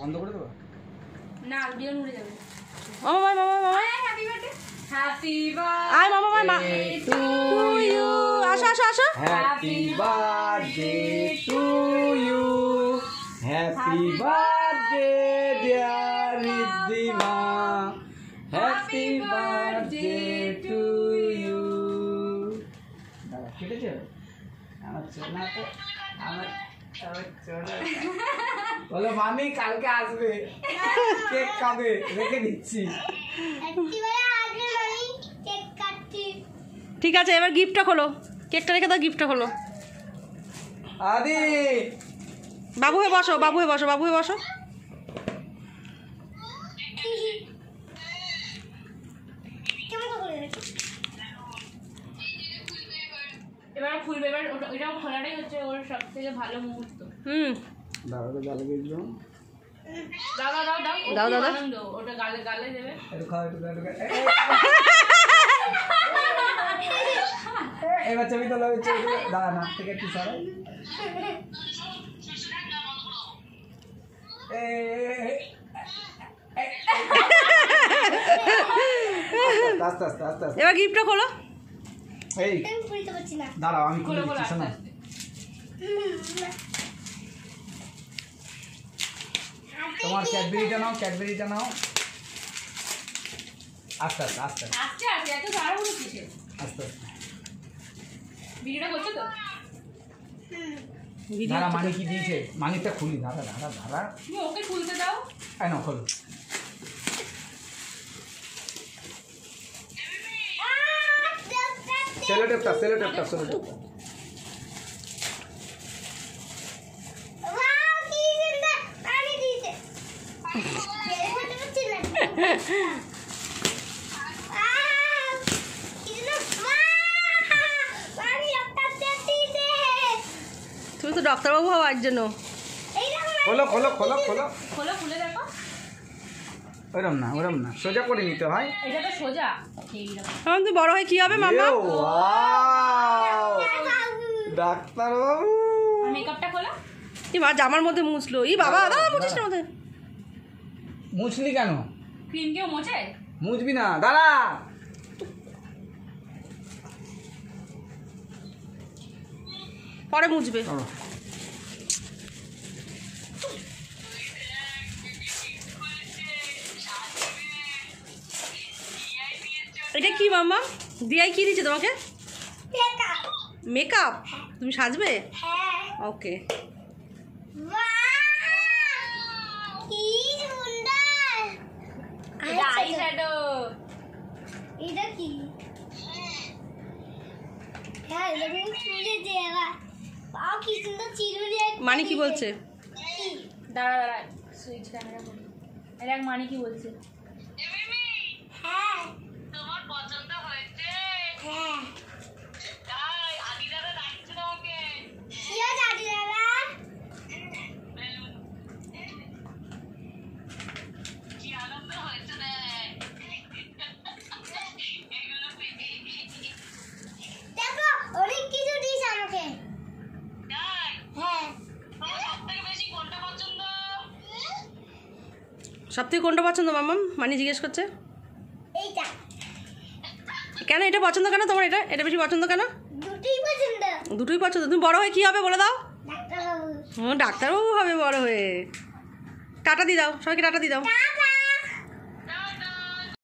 বন্ধ করে দেবো না, ভিডিও উড়ে যাবে। মামা মামা হ্যাপি বার্থডে, হ্যাপি আয় মামা মামা বার্থডে টু ইউ। আসো আসো আসো। Happy birthday to you, happy birthday dear Riddhima, happy birthday to you. দাদা কেটেছে আমার চোনা তো আমার বলো মামি কালকে আসবে, কেক খাবে, রেখে দিচ্ছি। ঠিক আছে, এবার গিফটটা খোলো, কেকটা রেখে দাও, গিফটটা খোলো। আদি বাবু হয়ে বসো, বাবু হয়ে বসো, বাবু হয়ে বসো। এবার খুলবে, এবার ওটাও খোলাটাই হচ্ছে ওর সব থেকে ভালো মুহূর্ত। দাদা তো গালে গেছিল, দাও দাও দাও দাও দাও, দাও, দাও। আনন্দ, ওটা গালে গালে দেবে। একটু খাও, একটু খাও, একটু খাও। এবার ছবি তোলা হচ্ছে, দাদা নাক থেকে একটু সরাই। আস্তে আস্তে আস্তে আস্তে। এবার গিফটটা খোলো। এই দাঁড়াও, আমি খুলে খোলো খোলো দিচ্ছি, শোনো। আস্তে আস্তে। তোমার ক্যাডবেরিটা নাও, ক্যাডবেরিটা নাও। আস্তে আস্তে আস্তে আস্তে আস্তে, এত তাড়াহুড়ো কিসে? আস্তে আস্তে। ভিডিওটা করছো তো? দাঁড়া, মানি কি দিয়েছে? মানিটা খুলি, দাঁড়া দাঁড়া দাঁড়া। তুমি ওকে খুলতে দাও। এই নাও, খোলো। সেলোটেপটা, সেলোটেপটা, সেলোটেপটা। তুমি তো ডাক্তারবাবু হওয়ার জন্য। খোলো খোলো খোলো খোলো। খোলো, খুলে দেখো। ওরম না, ওরম না, সোজা করে নিতে হয়। এটা তো সোজা এইরকম। এখন তুমি বড় হয়ে কি হবে মামা? ডাক্তারবাবু মেকআপটা খোলো। এই মা জামার মধ্যে মুছলো। এই বাবা, দাদা মুছিস না মধ্যে। মুছলি কেন? ক্রিম কেউ মোছে? মুছবি না, দাঁড়া। পরে মুছবে। এটা কি মামা? দিয়াই কি দিচ্ছে তোমাকে? মেকআপ। তুমি সাজবে? ওকে। এটা আই শ্যাডো। এটা কি? হ্যাঁ, এটা তুমি খুলে দে এবার। বাহ, কি সুন্দর চিরুনি। মানি কি বলছে? দাঁড়া দাঁড়া, সুইচ ক্যামেরা করো। এটা এক মানি কি বলছে? হ্যাঁ তোমার পছন্দ হয়েছে? হ্যাঁ। তাই আদি দাদা ডাকছে তোমাকে। কি হয়েছে আদি দাদা? কি আনন্দ হয়েছে রে। দেখো, অনেক কিছু দিস আমাকে। তাই হ্যাঁ। তোমার সবথেকে বেশি কোনটা পছন্দ? সব থেকে কোনটা পছন্দ মামা? মানি জিজ্ঞেস করছে। এইটা কেন এটা পছন্দ কেন তোমার? এটা এটা বেশি পছন্দ কেন? দুটোই পছন্দ। দুটোই পছন্দ। তুমি বড় হয়ে কি হবে বলে দাও? ডাক্তারবাবু। ও ডাক্তারবাবু হবে বড় হয়ে। টাটা দিয়ে দাও, সবাইকে টাটা দিয়ে দাও। টাটা।